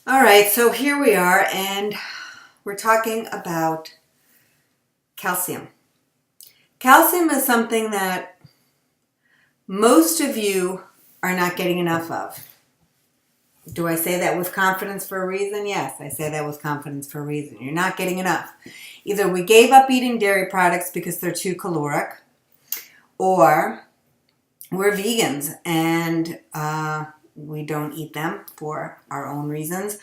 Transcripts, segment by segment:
All right, so here we are, and we're talking about calcium. Calcium is something that most of you are not getting enough of. Do I say that with confidence for a reason? Yes, I say that with confidence for a reason. You're not getting enough. Either we gave up eating dairy products because they're too caloric, or we're vegans and we don't eat them for our own reasons.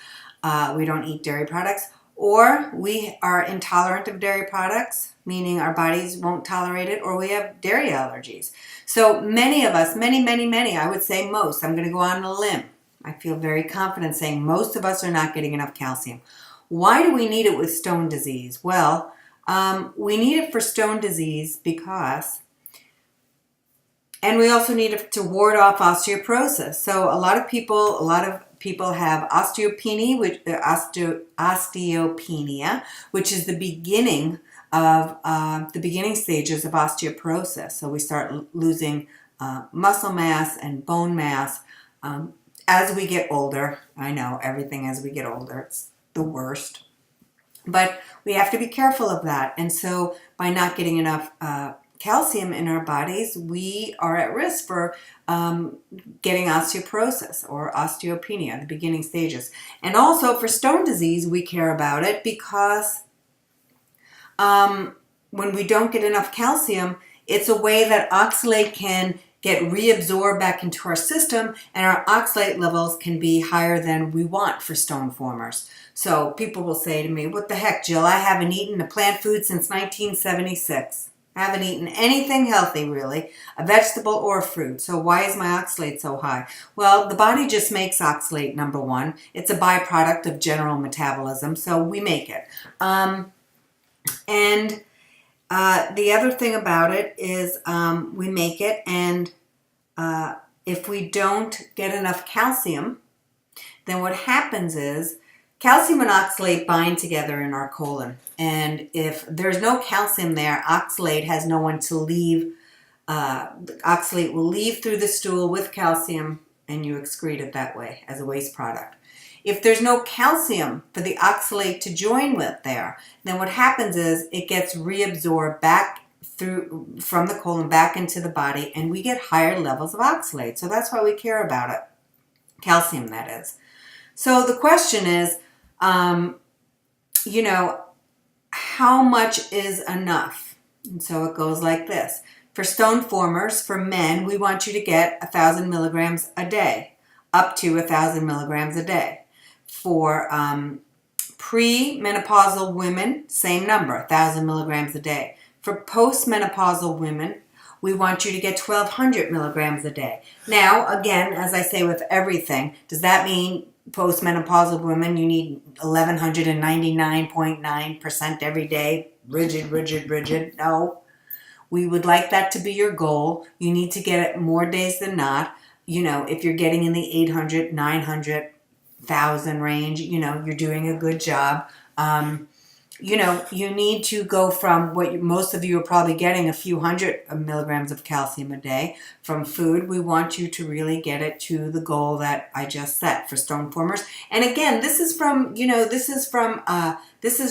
We don't eat dairy products, or we are intolerant of dairy products, meaning our bodies won't tolerate it, or we have dairy allergies. So many of us, many, I would say most, I'm going to go on a limb. I feel very confident saying most of us are not getting enough calcium. Why do we need it with stone disease? Well, we need it for stone disease because, and we also need it to ward off osteoporosis. So a lot of people have osteopenia, which is the beginning of the beginning stages of osteoporosis. So we start losing muscle mass and bone mass as we get older. I know everything as we get older, it's the worst. But we have to be careful of that. And so by not getting enough calcium in our bodies, we are at risk for getting osteoporosis or osteopenia, the beginning stages. And also for stone disease, we care about it because when we don't get enough calcium, it's a way that oxalate can get reabsorbed back into our system, and our oxalate levels can be higher than we want for stone formers. So people will say to me, what the heck, Jill, I haven't eaten a plant food since 1976. I haven't eaten anything healthy, really, a vegetable or a fruit. So why is my oxalate so high? Well, the body just makes oxalate, number one. It's a byproduct of general metabolism, so we make it. The other thing about it is we make it, and if we don't get enough calcium, then what happens is calcium and oxalate bind together in our colon. And if there's no calcium there, oxalate has no one to leave. Oxalate will leave through the stool with calcium, and you excrete it that way as a waste product. If there's no calcium for the oxalate to join with there, then what happens is it gets reabsorbed back through from the colon back into the body, and we get higher levels of oxalate. So that's why we care about it. Calcium, that is. So the question is, how much is enough? And so it goes like this. For stone formers, for men, we want you to get 1,000 milligrams a day, up to 1,000 milligrams a day. For pre-menopausal women, same number, 1,000 milligrams a day. For postmenopausal women, we want you to get 1,200 milligrams a day. Now, again, as I say with everything, does that mean postmenopausal women, you need 1,199.9% every day? Rigid? No. We would like that to be your goal. You need to get it more days than not. If you're getting in the 800, 900, 1,000 range, you're doing a good job. You need to go from what most of you are probably getting, a few hundred milligrams of calcium a day from food. We want you to really get it to the goal that I just set for stone formers. And again, this is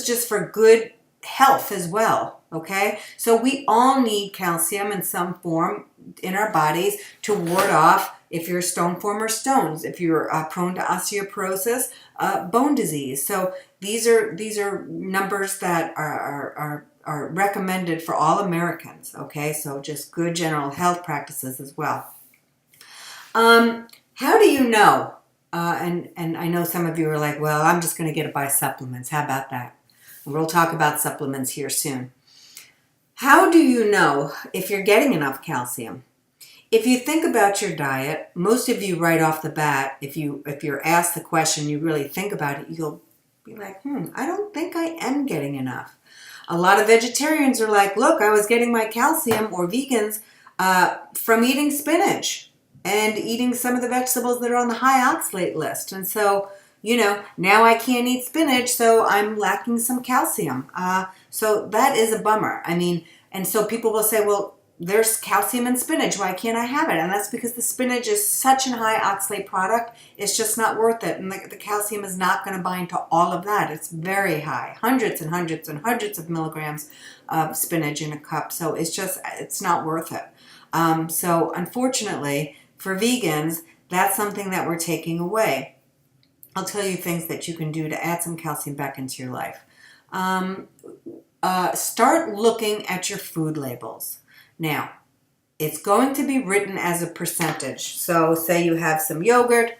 just for good health as well. Okay, so we all need calcium in some form in our bodies to ward off, if you're a stone former, stones, if you're prone to osteoporosis, bone disease. So these are numbers that are recommended for all Americans. Okay, so just good general health practices as well. How do you know? And I know some of you are like, well, I'm just going to get it by supplements. How about that? We'll talk about supplements here soon. How do you know if you're getting enough calcium? If you think about your diet, most of you right off the bat, if you're asked the question, you really think about it, you'll be like, I don't think I am getting enough. A lot of vegetarians are like, look, I was getting my calcium, or vegans, from eating spinach and eating some of the vegetables that are on the high oxalate list. And so, now I can't eat spinach, so I'm lacking some calcium. So that is a bummer. And so people will say, well, there's calcium in spinach. Why can't I have it? And that's because the spinach is such a high oxalate product. It's just not worth it. And the calcium is not going to bind to all of that. It's very high, hundreds and hundreds and hundreds of milligrams of spinach in a cup. So it's not worth it. So unfortunately, for vegans, that's something that we're taking away. I'll tell you things that you can do to add some calcium back into your life. Start looking at your food labels. Now, it's going to be written as a percentage. So say you have some yogurt,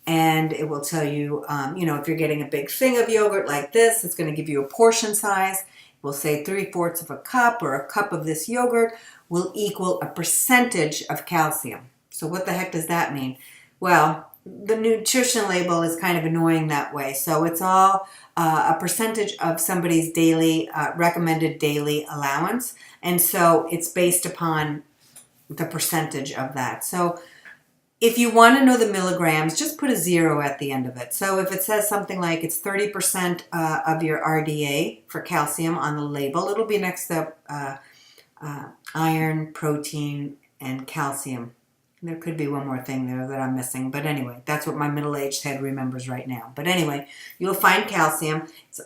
and it will tell you, if you're getting a big thing of yogurt like this, it's going to give you a portion size. It will say 3/4 of a cup or a cup of this yogurt will equal a percentage of calcium. So what the heck does that mean? Well, the nutrition label is kind of annoying that way. So it's all a percentage of somebody's daily recommended daily allowance. And so it's based upon the percentage of that. So if you want to know the milligrams, just put a 0 at the end of it. So if it says something like it's 30% of your RDA for calcium on the label, it'll be next to iron, protein, and calcium. There could be one more thing there that I'm missing. But anyway, that's what my middle-aged head remembers right now. But anyway, you'll find calcium, it's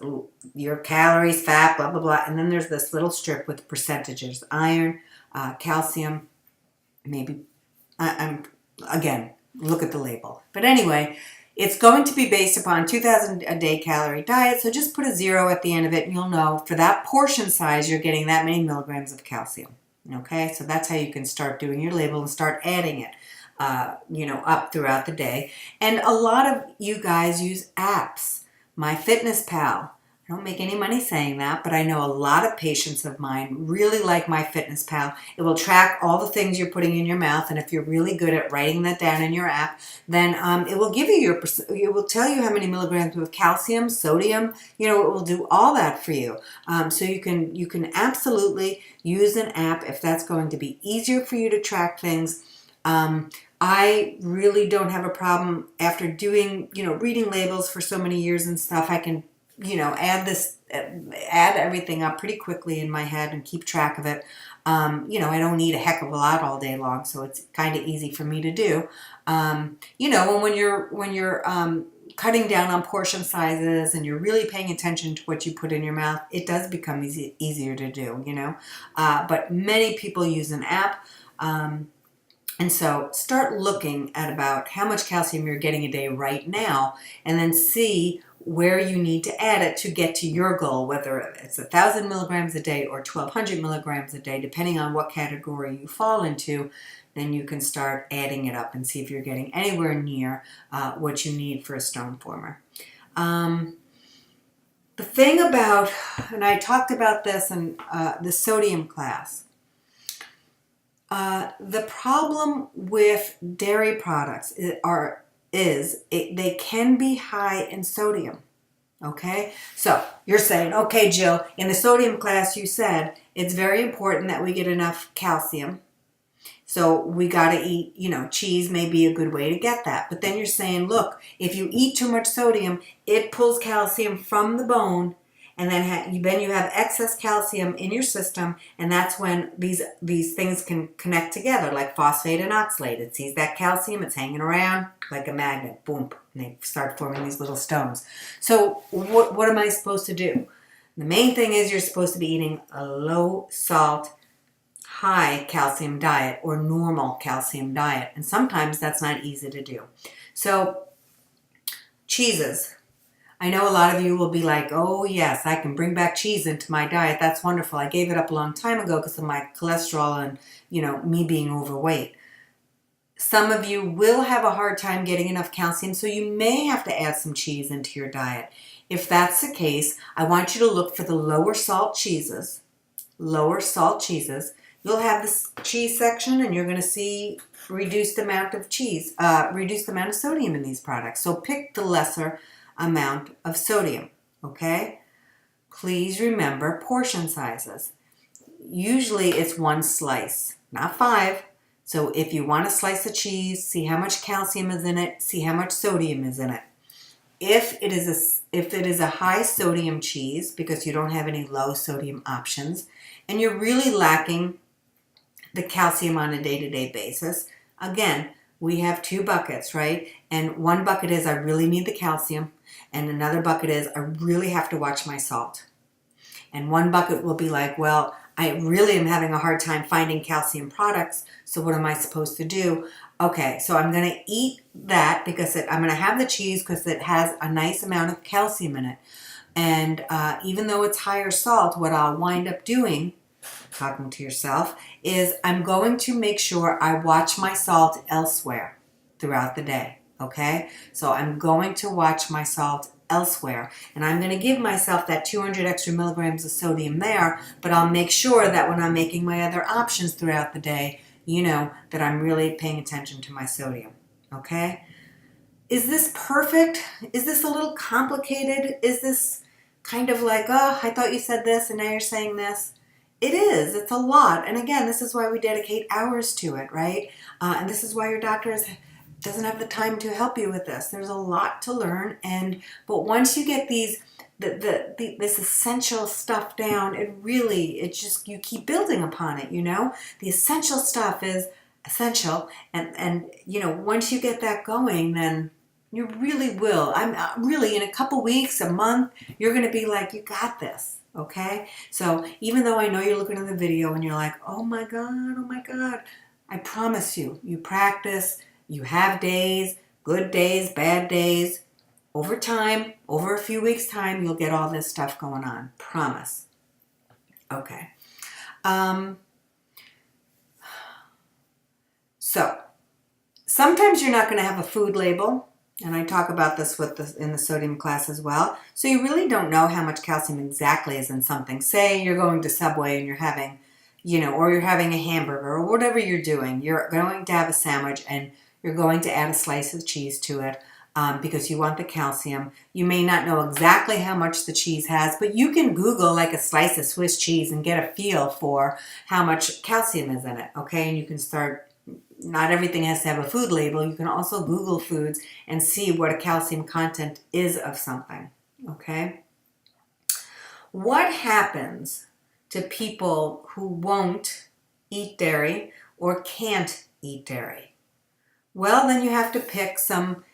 your calories, fat, blah, blah, blah. And then there's this little strip with percentages. Iron, calcium, maybe, again, look at the label. But anyway, it's going to be based upon 2,000 a day calorie diet. So just put a 0 at the end of it and you'll know for that portion size, you're getting that many milligrams of calcium. Okay, so that's how you can start doing your label and start adding it, up throughout the day. And a lot of you guys use apps. MyFitnessPal. I don't make any money saying that, but I know a lot of patients of mine really like MyFitnessPal. It will track all the things you're putting in your mouth, and if you're really good at writing that down in your app, then it will give you it will tell you how many milligrams of calcium, sodium. It will do all that for you. So you can absolutely use an app if that's going to be easier for you to track things. I really don't have a problem after doing, reading labels for so many years and stuff. I can add everything up pretty quickly in my head and keep track of it. I don't eat a heck of a lot all day long, so it's kind of easy for me to do. And when you're cutting down on portion sizes and you're really paying attention to what you put in your mouth, it does become easier to do, but many people use an app. And so start looking at about how much calcium you're getting a day right now, and then see where you need to add it to get to your goal, whether it's 1,000 milligrams a day or 1,200 milligrams a day, depending on what category you fall into. Then you can start adding it up and see if you're getting anywhere near what you need for a stone former. The thing about, and I talked about this in the sodium class, the problem with dairy products they can be high in sodium. Okay, so you're saying, okay, Jill, in the sodium class you said it's very important that we get enough calcium. So we got to eat, cheese may be a good way to get that. But then you're saying, look, if you eat too much sodium, it pulls calcium from the bone, and then you have excess calcium in your system, and that's when these things can connect together, like phosphate and oxalate. It sees that calcium, it's hanging around like a magnet, boom, and they start forming these little stones. So what am I supposed to do? The main thing is you're supposed to be eating a low salt, high calcium diet or normal calcium diet, and sometimes that's not easy to do. So cheeses. I know a lot of you will be like, oh yes, I can bring back cheese into my diet. That's wonderful. I gave it up a long time ago because of my cholesterol and, me being overweight. Some of you will have a hard time getting enough calcium, so you may have to add some cheese into your diet. If that's the case, I want you to look for the lower salt cheeses. Lower salt cheeses. You'll have this cheese section and you're going to see reduced amount of sodium in these products. So pick the lesser amount of sodium, okay? Please remember portion sizes. Usually it's 1 slice, not 5. So if you want a slice of cheese, see how much calcium is in it, see how much sodium is in it. If it is a high sodium cheese, because you don't have any low sodium options, and you're really lacking the calcium on a day-to-day basis. Again, we have 2 buckets, right? And one bucket is I really need the calcium, and another bucket is I really have to watch my salt. And one bucket will be like, well, I really am having a hard time finding calcium products, so what am I supposed to do? Okay, so I'm going to eat that because I'm going to have the cheese because it has a nice amount of calcium in it. And even though it's higher salt, what I'll wind up doing, talking to yourself, is I'm going to make sure I watch my salt elsewhere throughout the day, okay? So I'm going to watch my salt elsewhere, and I'm going to give myself that 200 extra milligrams of sodium there, but I'll make sure that when I'm making my other options throughout the day, you know, that I'm really paying attention to my sodium, okay? Is this perfect? Is this a little complicated? Is this kind of like, oh, I thought you said this and now you're saying this? It is. It's a lot. And again, this is why we dedicate hours to it, right? And this is why your doctor doesn't have the time to help you with this. There's a lot to learn. But once you get this essential stuff down, it's just, you keep building upon it, you know? The essential stuff is essential. And you know, once you get that going, then you really will. I'm really, in a couple weeks, a month, you're going to be like, you got this. Okay? So even though I know you're looking at the video and you're like, oh my God, I promise you, you practice, you have days, good days, bad days. Over time, over a few weeks' time, you'll get all this stuff going on. Promise. Okay. So sometimes you're not going to have a food label. And I talk about this in the sodium class as well. So you really don't know how much calcium exactly is in something. Say you're going to Subway and you're having, you know, or you're having a hamburger or whatever you're doing. You're going to have a sandwich and you're going to add a slice of cheese to it because you want the calcium. You may not know exactly how much the cheese has, but you can Google like a slice of Swiss cheese and get a feel for how much calcium is in it, okay? And you can start. Not everything has to have a food label. You can also Google foods and see what a calcium content is of something, okay? What happens to people who won't eat dairy or can't eat dairy? Well, then you have to pick some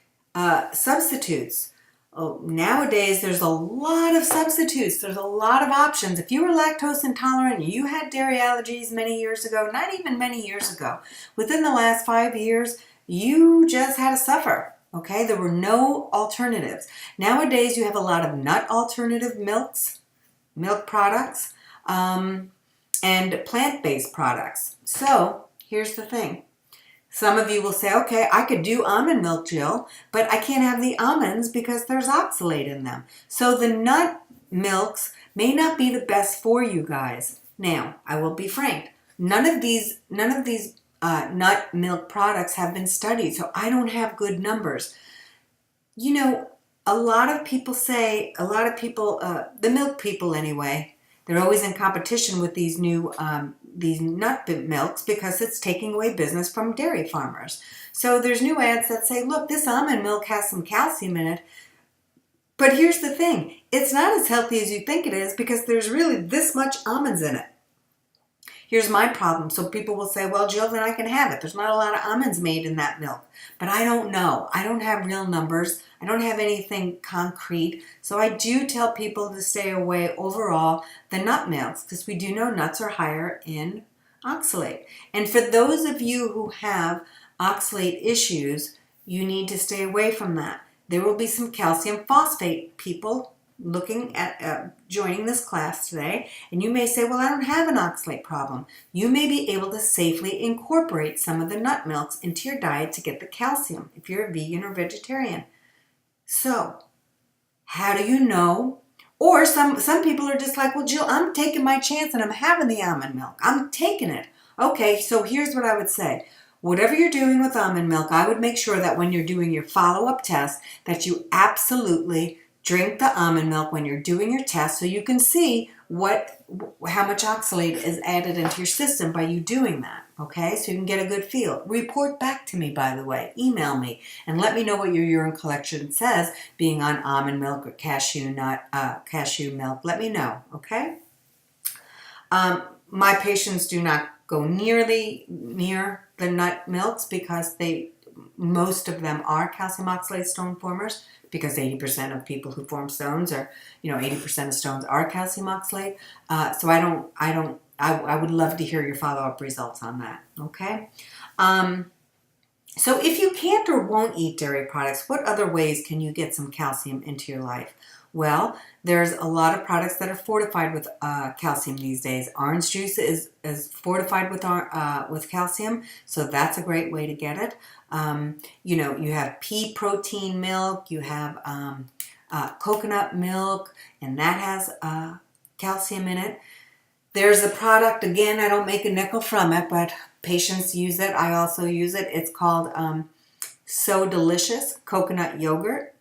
substitutes. Oh, nowadays, there's a lot of substitutes. There's a lot of options. If you were lactose intolerant, you had dairy allergies many years ago, not even many years ago. Within the last 5 years, you just had to suffer, okay? There were no alternatives. Nowadays, you have a lot of nut alternative milks, milk products, and plant-based products. So, here's the thing. Some of you will say, okay, I could do almond milk, Jill, but I can't have the almonds because there's oxalate in them. So the nut milks may not be the best for you guys. Now, I will be frank. None of these nut milk products have been studied, so I don't have good numbers. You know, a lot of people, the milk people anyway, they're always in competition with these new these nut milks because it's taking away business from dairy farmers. So there's new ads that say, look, this almond milk has some calcium in it. But here's the thing. It's not as healthy as you think it is because there's really this much almonds in it. Here's my problem. So people will say, well, Jill, then I can have it. There's not a lot of almonds made in that milk. But I don't know. I don't have real numbers. I don't have anything concrete. So I do tell people to stay away overall the nut milks because we do know nuts are higher in oxalate. And for those of you who have oxalate issues, you need to stay away from that. There will be some calcium phosphate people looking at joining this class today, and you may say, well, I don't have an oxalate problem. You may be able to safely incorporate some of the nut milks into your diet to get the calcium if you're a vegan or vegetarian. So, how do you know? Or some people are just like, well, Jill, I'm taking my chance and I'm having the almond milk. I'm taking it. Okay, so here's what I would say. Whatever you're doing with almond milk, I would make sure that when you're doing your follow-up test, that you absolutely drink the almond milk when you're doing your test so you can see how much oxalate is added into your system by you doing that, okay? So you can get a good feel. Report back to me, by the way. Email me and let me know what your urine collection says being on almond milk or cashew milk. Let me know, okay? My patients do not go near the nut milks because most of them are calcium oxalate stone formers, because 80% of people who form stones are, 80% of stones are calcium oxalate. So I would love to hear your follow-up results on that. Okay. So if you can't or won't eat dairy products, what other ways can you get some calcium into your life? Well, there's a lot of products that are fortified with calcium these days. Orange juice is fortified with calcium, so that's a great way to get it. You have pea protein milk, you have coconut milk, and that has calcium in it. There's a product, again, I don't make a nickel from it, but patients use it. I also use it. It's called So Delicious Coconut Yogurt.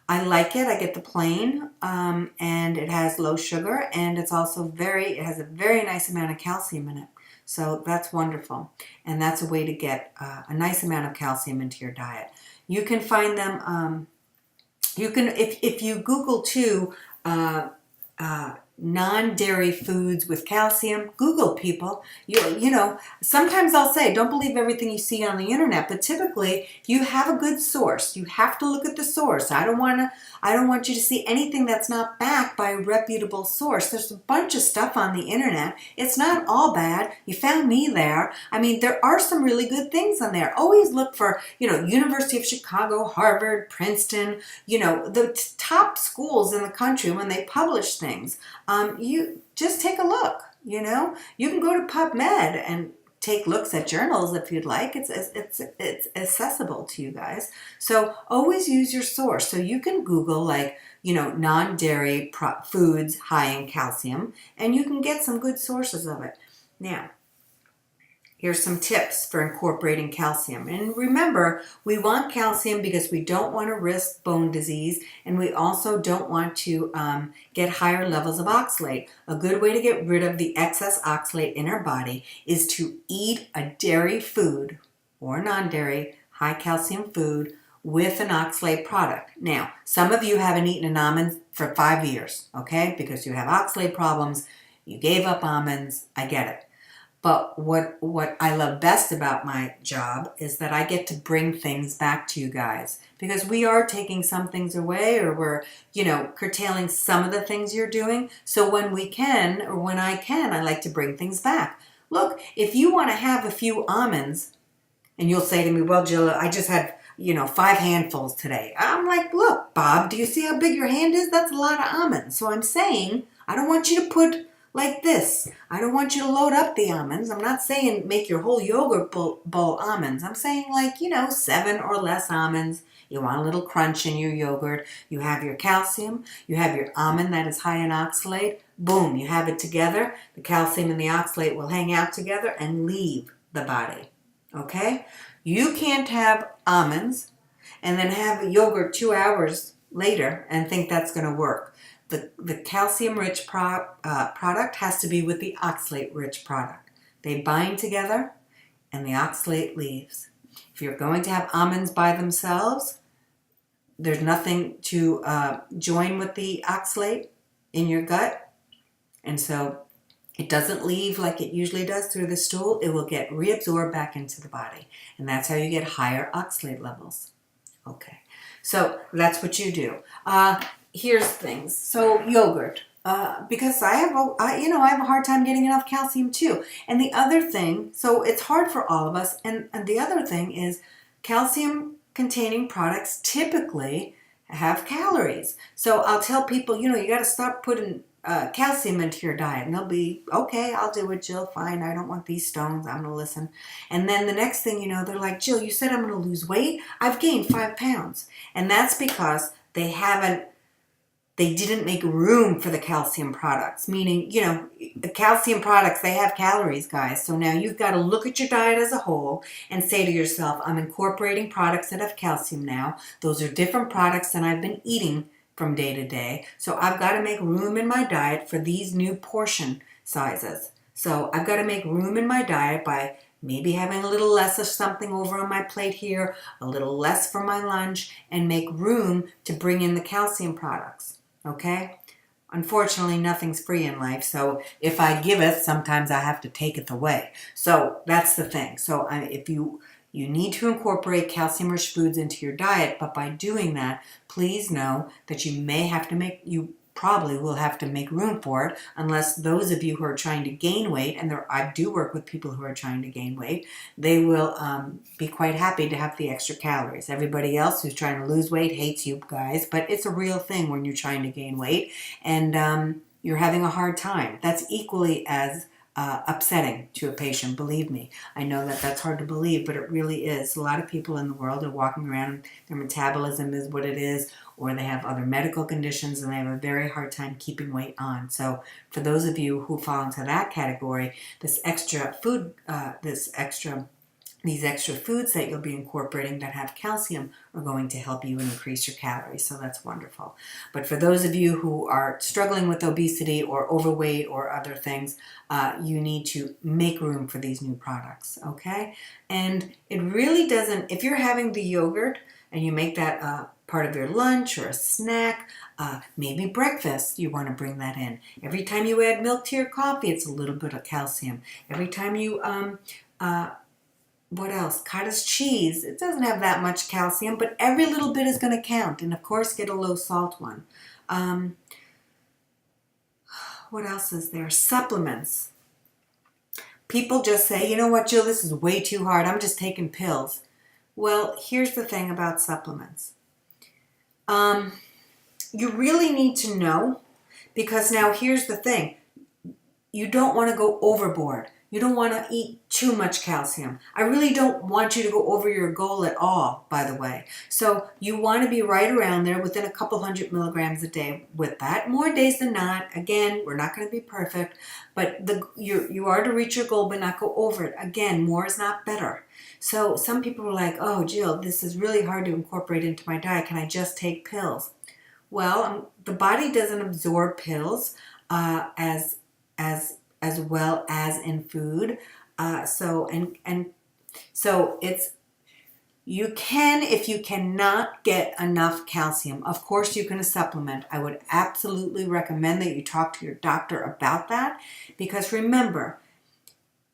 I like it. I get the plain, and it has low sugar, and it has a very nice amount of calcium in it. So that's wonderful. And that's a way to get a nice amount of calcium into your diet. You can find them, if you Google too, non-dairy foods with calcium. Google, people. Sometimes I'll say, don't believe everything you see on the internet, but typically you have a good source. You have to look at the source. I don't want you to see anything that's not backed by a reputable source. There's a bunch of stuff on the internet. It's not all bad. You found me there. I mean, there are some really good things on there. Always look for, University of Chicago, Harvard, Princeton, the top schools in the country when they publish things. You just take a look, You can go to PubMed and take looks at journals if you'd like. It's accessible to you guys. So always use your source. So you can Google non-dairy foods high in calcium, and you can get some good sources of it. Now, here's some tips for incorporating calcium. And remember, we want calcium because we don't want to risk bone disease, and we also don't want to get higher levels of oxalate. A good way to get rid of the excess oxalate in our body is to eat a dairy food or non-dairy high calcium food with an oxalate product. Now, some of you haven't eaten an almond for 5 years, okay? Because you have oxalate problems, you gave up almonds, I get it. But what I love best about my job is that I get to bring things back to you guys, because we are taking some things away, or we're, curtailing some of the things you're doing. So when we can, or when I can, I like to bring things back. Look, if you want to have a few almonds, and you'll say to me, well, Jill, I just had, 5 handfuls today. I'm like, look, Bob, do you see how big your hand is? That's a lot of almonds. So I'm saying, I don't want you to put like this. I don't want you to load up the almonds. I'm not saying make your whole yogurt bowl almonds. I'm saying 7 or less almonds. You want a little crunch in your yogurt. You have your calcium. You have your almond that is high in oxalate. Boom, you have it together. The calcium and the oxalate will hang out together and leave the body. Okay? You can't have almonds and then have yogurt 2 hours later and think that's going to work. The calcium-rich product has to be with the oxalate-rich product. They bind together, and the oxalate leaves. If you're going to have almonds by themselves, there's nothing to join with the oxalate in your gut, and so it doesn't leave like it usually does through the stool. It will get reabsorbed back into the body, and that's how you get higher oxalate levels. Okay, so that's what you do. Here's things. So yogurt, because I have a hard time getting enough calcium too. And the other thing, so it's hard for all of us. And the other thing is, calcium containing products typically have calories. So I'll tell people, you got to stop putting calcium into your diet, and they'll be, okay, I'll do it, Jill, fine, I don't want these stones, I'm gonna listen. And then the next thing they're like, Jill, you said I'm gonna lose weight? I've gained 5 pounds. And that's because they didn't make room for the calcium products, meaning, the calcium products, they have calories, guys. So now you've got to look at your diet as a whole and say to yourself, I'm incorporating products that have calcium now. Those are different products than I've been eating from day to day. So I've got to make room in my diet for these new portion sizes. So I've got to make room in my diet by maybe having a little less of something over on my plate here, a little less for my lunch, and make room to bring in the calcium products. Okay? unfortunately, nothing's free in life. So if I giveth, sometimes I have to taketh away. So that's the thing. So if you need to incorporate calcium-rich foods into your diet, but by doing that, please know that you probably will have to make room for it, unless those of you who are trying to gain weight, and I do work with people who are trying to gain weight, they will be quite happy to have the extra calories. Everybody else who's trying to lose weight hates you guys, but it's a real thing when you're trying to gain weight and you're having a hard time. That's equally as upsetting to a patient, believe me. I know that that's hard to believe, but it really is. A lot of people in the world are walking around, their metabolism is what it is, or they have other medical conditions and they have a very hard time keeping weight on. So for those of you who fall into that category, this extra food, these extra foods that you'll be incorporating that have calcium are going to help you increase your calories. So that's wonderful. But for those of you who are struggling with obesity or overweight or other things, you need to make room for these new products, okay? And it really doesn't, if you're having the yogurt and you make that part of your lunch or a snack, maybe breakfast, you want to bring that in. Every time you add milk to your coffee, it's a little bit of calcium. Every time you what else? Cottage cheese. It doesn't have that much calcium, but every little bit is going to count. And of course, get a low salt one. What else is there? Supplements. People just say, you know what, Jill, this is way too hard. I'm just taking pills. Well, here's the thing about supplements. You really need to know, because now here's the thing. You don't want to go overboard. You don't want to eat too much calcium. I really don't want you to go over your goal at all, by the way. So you want to be right around there within a couple 100 milligrams a day with that. More days than not. Again, we're not going to be perfect, but you are to reach your goal but not go over it. Again, more is not better. So some people are like, oh, Jill, this is really hard to incorporate into my diet. Can I just take pills? Well, the body doesn't absorb pills as well as in food. So it's, you can, if you cannot get enough calcium, of course you can supplement. I would absolutely recommend that you talk to your doctor about that, because remember,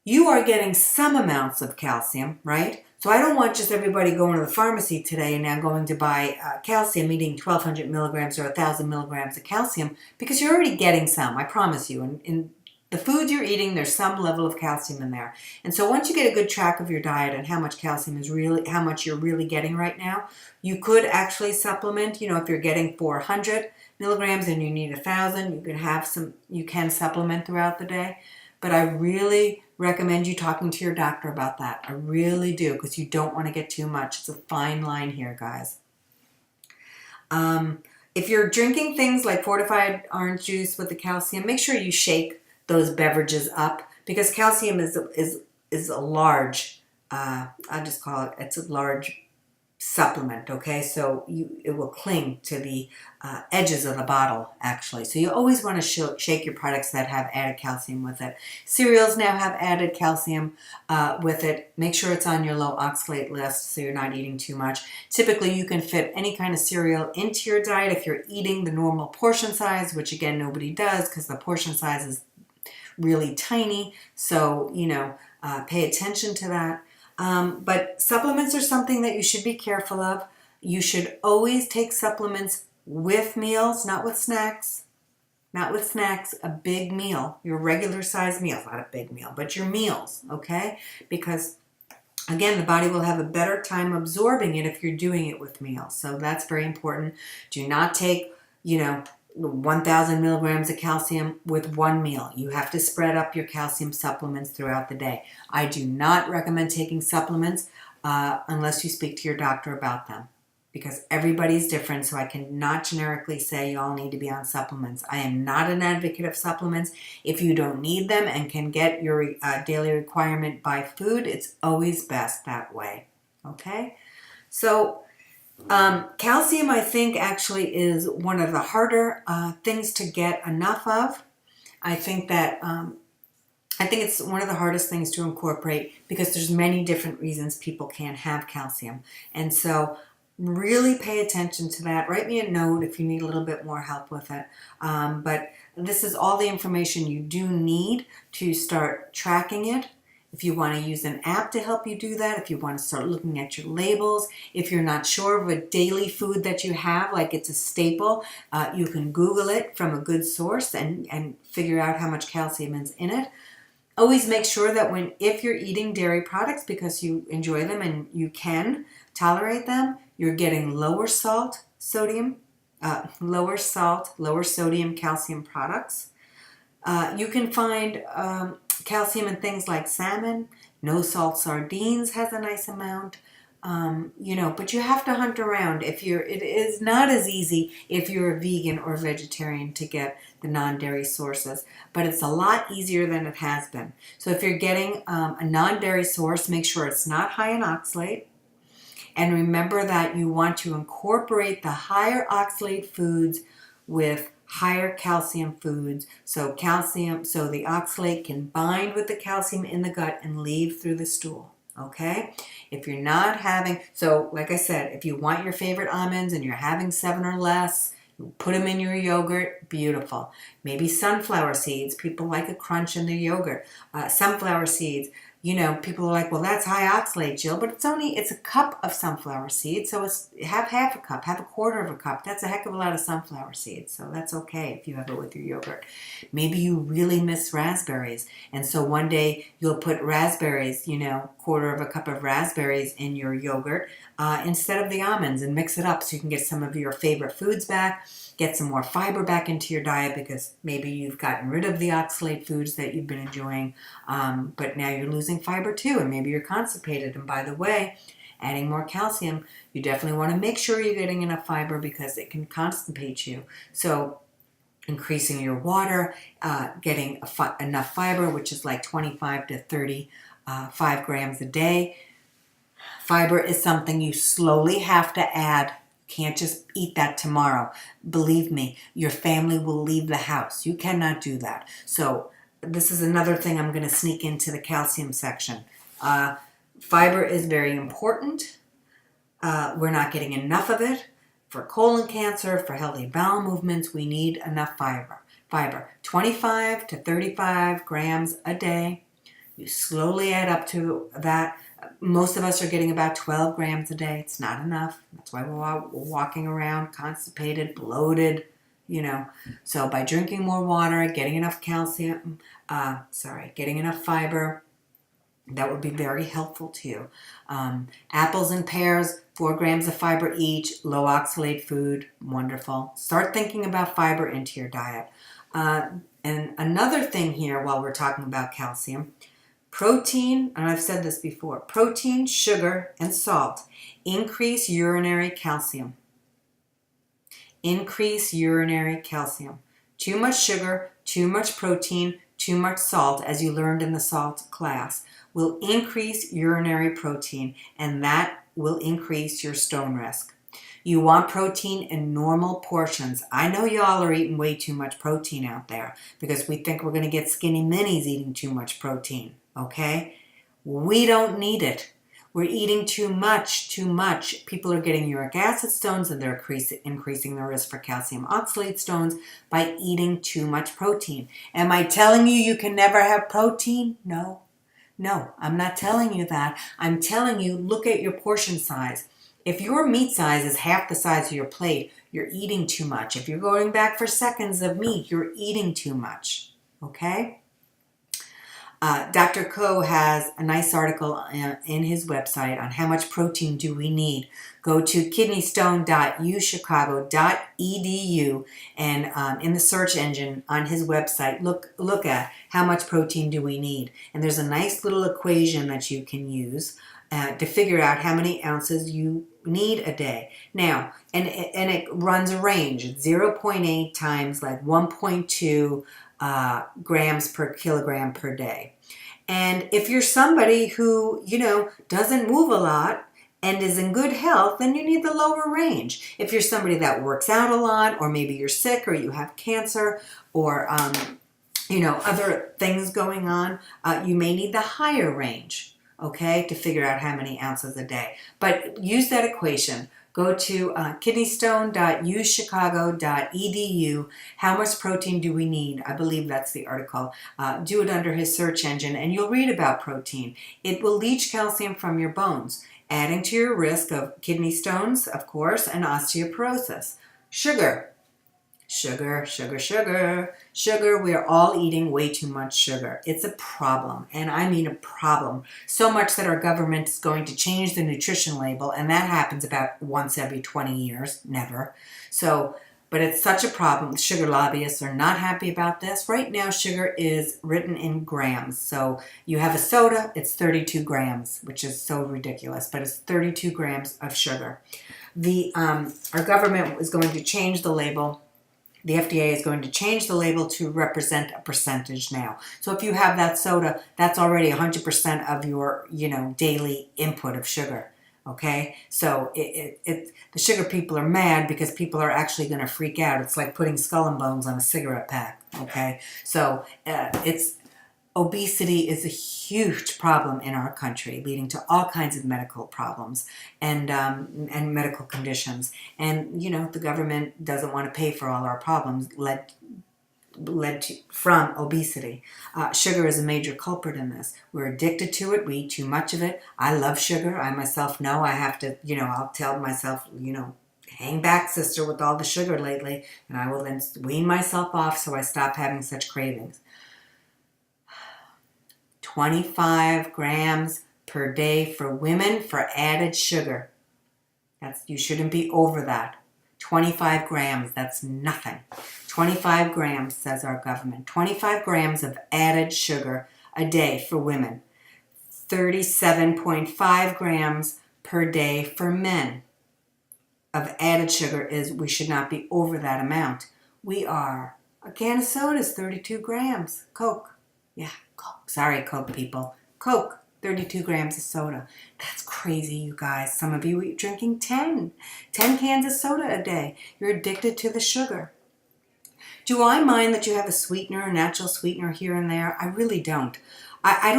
you are getting some amounts of calcium, right? So I don't want just everybody going to the pharmacy today and now going to buy calcium, eating 1,200 milligrams or 1,000 milligrams of calcium, because you're already getting some, I promise you. In the foods you're eating, there's some level of calcium in there. And so once you get a good track of your diet and how much calcium is really, how much you're really getting right now, you could actually supplement. You know, if you're getting 400 milligrams and you need 1,000, you can supplement throughout the day. But I really recommend you talking to your doctor about that. I really do, because you don't want to get too much. It's a fine line here, guys. If you're drinking things like fortified orange juice with the calcium, make sure you shake those beverages up, because calcium is a large, I'll just call it, it's a large supplement, okay? So it will cling to the edges of the bottle, actually. So you always want to shake your products that have added calcium with it. Cereals now have added calcium with it. Make sure it's on your low oxalate list so you're not eating too much. Typically, you can fit any kind of cereal into your diet if you're eating the normal portion size, which again, nobody does because the portion size is really tiny. So, pay attention to that. But supplements are something that you should be careful of. You should always take supplements with meals, not with snacks. Not with snacks, a big meal, your regular size meal, not a big meal, but your meals, okay? Because again, the body will have a better time absorbing it if you're doing it with meals. So that's very important. Do not take, 1,000 milligrams of calcium with one meal. You have to spread up your calcium supplements throughout the day. I do not recommend taking supplements unless you speak to your doctor about them, because everybody's different, so I cannot generically say you all need to be on supplements. I am not an advocate of supplements. If you don't need them and can get your daily requirement by food, it's always best that way, okay? So calcium, I think, actually is one of the harder things to get enough of. I think it's one of the hardest things to incorporate because there's many different reasons people can't have calcium. And so Really pay attention to that. Write me a note if you need a little bit more help with it. But this is all the information you do need to start tracking it. If you want to use an app to help you do that, if you want to start looking at your labels, if you're not sure of a daily food that you have, like it's a staple, you can Google it from a good source and figure out how much calcium is in it. Always make sure that if you're eating dairy products because you enjoy them and you can tolerate them, you're getting lower sodium, lower sodium calcium products. You can find calcium in things like salmon. No salt sardines has a nice amount. But you have to hunt around. It is not as easy if you're a vegan or vegetarian to get the non-dairy sources, but it's a lot easier than it has been. So if you're getting a non-dairy source, make sure it's not high in oxalate. And remember that you want to incorporate the higher oxalate foods with higher calcium foods. So the oxalate can bind with the calcium in the gut and leave through the stool. Okay? If you're not having, so like I said, if you want your favorite almonds and you're having 7 or less, you put them in your yogurt, beautiful. Maybe sunflower seeds, people like a crunch in their yogurt. Sunflower seeds, people are like, well, that's high oxalate, Jill, but it's a cup of sunflower seeds, so have half a cup, have a quarter of a cup. That's a heck of a lot of sunflower seeds, so that's okay if you have it with your yogurt. Maybe you really miss raspberries, and so one day you'll put raspberries, quarter of a cup of raspberries in your yogurt instead of the almonds and mix it up so you can get some of your favorite foods back. Get some more fiber back into your diet because maybe you've gotten rid of the oxalate foods that you've been enjoying, but now you're losing fiber too, and maybe you're constipated. And by the way, adding more calcium, you definitely want to make sure you're getting enough fiber because it can constipate you. So increasing your water, getting enough fiber, which is like 25 to 35 grams a day. Fiber is something you slowly have to add. Can't just eat that tomorrow. Believe me, your family will leave the house. You cannot do that. So this is another thing I'm going to sneak into the calcium section. Fiber is very important. We're not getting enough of it. For colon cancer, for healthy bowel movements, we need enough fiber. 25 to 35 grams a day. You slowly add up to that. Most of us are getting about 12 grams a day. It's not enough. That's why we're walking around constipated, bloated, So by drinking more water, getting enough calcium, getting enough fiber, that would be very helpful to you. Apples and pears, 4 grams of fiber each, low oxalate food, wonderful. Start thinking about fiber into your diet. And another thing here while we're talking about calcium, protein, and I've said this before, protein, sugar, and salt increase urinary calcium. Increase urinary calcium. Too much sugar, too much protein, too much salt, as you learned in the salt class, will increase urinary protein, and that will increase your stone risk. You want protein in normal portions. I know y'all are eating way too much protein out there because we think we're going to get skinny minis eating too much protein. Okay? We don't need it. We're eating too much. People are getting uric acid stones and they're increasing the risk for calcium oxalate stones by eating too much protein. Am I telling you can never have protein? No, I'm not telling you that. I'm telling you, look at your portion size. If your meat size is half the size of your plate, you're eating too much. If you're going back for seconds of meat, you're eating too much. Okay? Dr. Koh has a nice article in his website on how much protein do we need. Go to kidneystone.uchicago.edu and in the search engine on his website, look at how much protein do we need. And there's a nice little equation that you can use to figure out how many ounces you need a day. Now, and it runs a range, 0.8 times like 1.2 grams per kilogram per day. And if you're somebody who, doesn't move a lot and is in good health, then you need the lower range. If you're somebody that works out a lot, or maybe you're sick or you have cancer or, other things going on, you may need the higher range, okay, to figure out how many ounces a day. But use that equation. Go to kidneystone.uchicago.edu. How much protein do we need? I believe that's the article. Do it under his search engine and you'll read about protein. It will leach calcium from your bones, adding to your risk of kidney stones, of course, and osteoporosis. Sugar. Sugar, sugar, sugar, sugar. We are all eating way too much sugar. It's a problem, and I mean a problem. So much that our government is going to change the nutrition label, and that happens about once every 20 years, never. So, but it's such a problem. Sugar lobbyists are not happy about this. Right now, sugar is written in grams. So you have a soda, it's 32 grams, which is so ridiculous, but it's 32 grams of sugar. Our government is going to change the label. The FDA is going to change the label to represent a percentage now. So if you have that soda, that's already 100% of your, daily input of sugar. Okay, so the sugar people are mad because people are actually going to freak out. It's like putting skull and bones on a cigarette pack. Okay, so obesity is a huge problem in our country, leading to all kinds of medical problems and medical conditions. And the government doesn't want to pay for all our problems from obesity. Sugar is a major culprit in this. We're addicted to it. We eat too much of it. I love sugar. I myself know I have to, I'll tell myself, hang back, sister, with all the sugar lately, and I will then wean myself off so I stop having such cravings. 25 grams per day for women for added sugar. You shouldn't be over that. 25 grams, that's nothing. 25 grams, says our government. 25 grams of added sugar a day for women. 37.5 grams per day for men of added sugar we should not be over that amount. A can of soda is 32 grams. Coke. Yeah, Coke. Sorry, Coke people. Coke, 32 grams of soda. That's crazy, you guys. Some of you are drinking 10 cans of soda a day. You're addicted to the sugar. Do I mind that you have a sweetener, a natural sweetener here and there? I really don't. I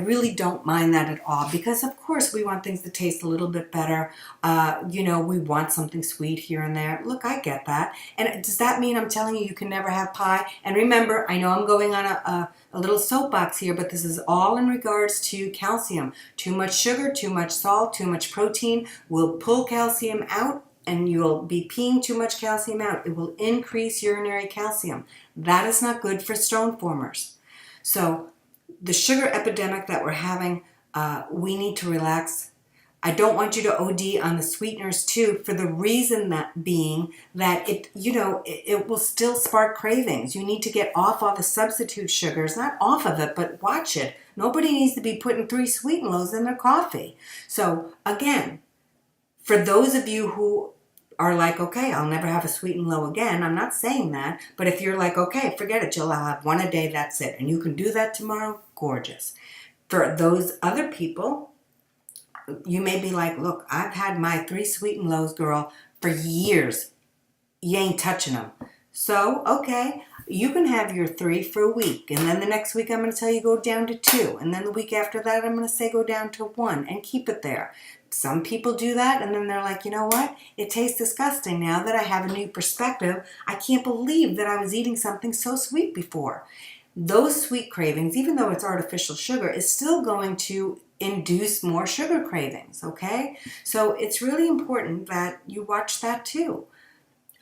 really don't mind that at all because, of course, we want things to taste a little bit better. We want something sweet here and there. Look, I get that. And does that mean I'm telling you can never have pie? And remember, I know I'm going on a little soapbox here, but this is all in regards to calcium. Too much sugar, too much salt, too much protein will pull calcium out, and you'll be peeing too much calcium out. It will increase urinary calcium. That is not good for stone formers. So the sugar epidemic that we're having, we need to relax. I don't want you to OD on the sweeteners too, for the reason that being that it will still spark cravings. You need to get off all the substitute sugars, not off of it, but watch it. Nobody needs to be putting 3 Sweet and Lows in their coffee. So again, for those of you who are like, okay, I'll never have a Sweet and Low again. I'm not saying that. But if you're like, okay, forget it, Jill, I'll have one a day, that's it. And you can do that tomorrow, gorgeous. For those other people, you may be like, look, I've had my 3 Sweet and Lows, girl, for years. You ain't touching them. So, okay, you can have your 3 for a week. And then the next week I'm going to tell you go down to 2. And then the week after that I'm going to say go down to 1 and keep it there. Some people do that and then they're like, you know what? It tastes disgusting now that I have a new perspective. I can't believe that I was eating something so sweet before. Those sweet cravings, even though it's artificial sugar, is still going to induce more sugar cravings, okay? So it's really important that you watch that too.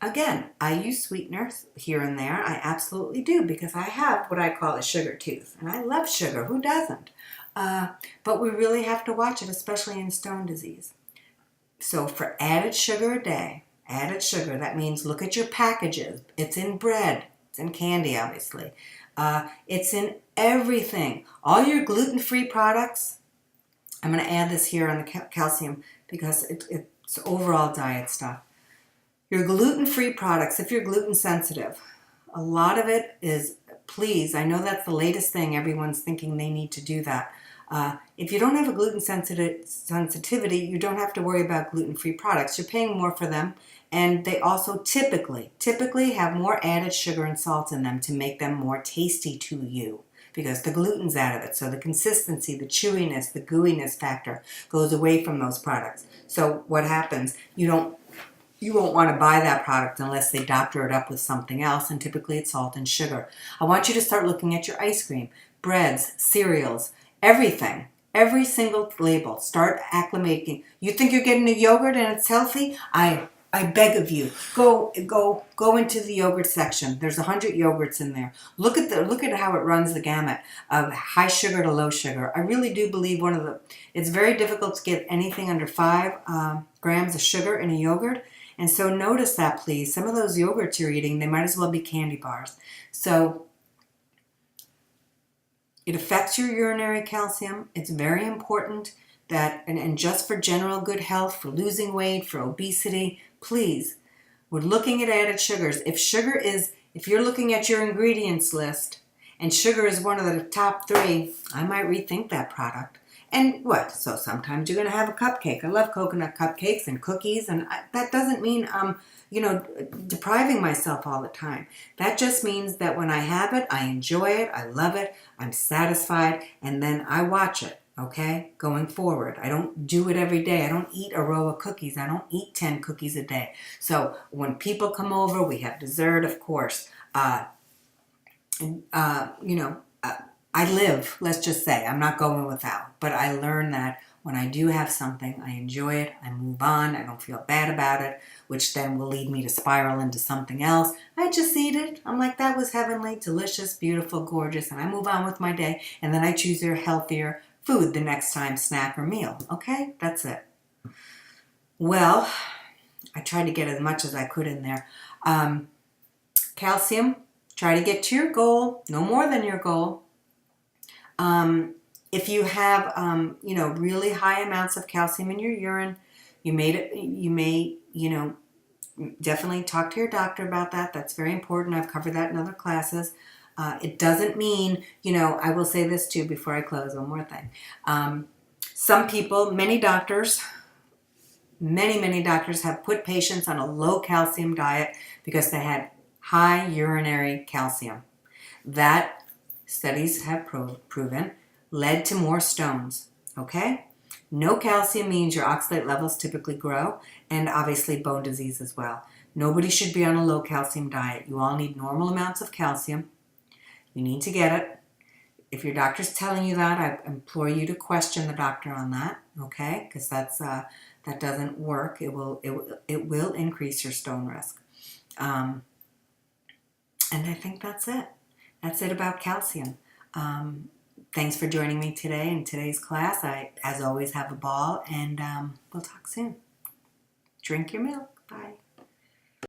Again, I use sweeteners here and there. I absolutely do because I have what I call a sugar tooth. And I love sugar. Who doesn't? But we really have to watch it, especially in stone disease. So for added sugar a day, added sugar, that means look at your packages. It's in bread. It's in candy, obviously. It's in everything. All your gluten-free products. I'm going to add this here on the calcium because it's overall diet stuff. Your gluten-free products, if you're gluten sensitive, a lot of it is, please, I know that's the latest thing. Everyone's thinking they need to do that. If you don't have a gluten sensitivity, you don't have to worry about gluten-free products. You're paying more for them, and they also typically have more added sugar and salt in them to make them more tasty to you. because the gluten's out of it. So the consistency, the chewiness, the gooiness factor goes away from those products. So what happens? You won't want to buy that product unless they doctor it up with something else, and typically it's salt and sugar. I want you to start looking at your ice cream, breads, cereals, everything. Every single label. Start acclimating. You think you're getting a yogurt and it's healthy? I beg of you, go into the yogurt section. There's 100 yogurts in there. Look at how it runs the gamut of high sugar to low sugar. I really do believe it's very difficult to get anything under 5 grams of sugar in a yogurt. And so notice that, please. Some of those yogurts you're eating, they might as well be candy bars. So it affects your urinary calcium. It's very important that, and just for general good health, for losing weight, for obesity, please, we're looking at added sugars. If you're looking at your ingredients list and sugar is one of the top 3, I might rethink that product. And what? So sometimes you're going to have a cupcake. I love coconut cupcakes and cookies, and that doesn't mean depriving myself all the time. That just means that when I have it, I enjoy it, I love it, I'm satisfied, and then I watch it. Okay, going forward. I don't do it every day. I don't eat a row of cookies. I don't eat 10 cookies a day. So when people come over, we have dessert, of course. I live, let's just say. I'm not going without. But I learned that when I do have something, I enjoy it, I move on, I don't feel bad about it, which then will lead me to spiral into something else. I just eat it. I'm like, that was heavenly, delicious, beautiful, gorgeous, and I move on with my day, and then I choose a healthier food the next time, snack or meal. Okay, that's it. Well, I tried to get as much as I could in there. Calcium, try to get to your goal, no more than your goal. If you have, really high amounts of calcium in your urine, you may, definitely talk to your doctor about that. That's very important. I've covered that in other classes. It doesn't mean, I will say this too before I close, one more thing. Some people, many doctors have put patients on a low calcium diet because they had high urinary calcium. That, studies have proven, led to more stones, okay? No calcium means your oxalate levels typically grow, and obviously bone disease as well. Nobody should be on a low calcium diet. You all need normal amounts of calcium. You need to get it. If your doctor's telling you that, I implore you to question the doctor on that, okay? Because that doesn't work. It will increase your stone risk. And I think that's it. That's it about calcium. Thanks for joining me today in today's class. I, as always, have a ball, and we'll talk soon. Drink your milk. Bye.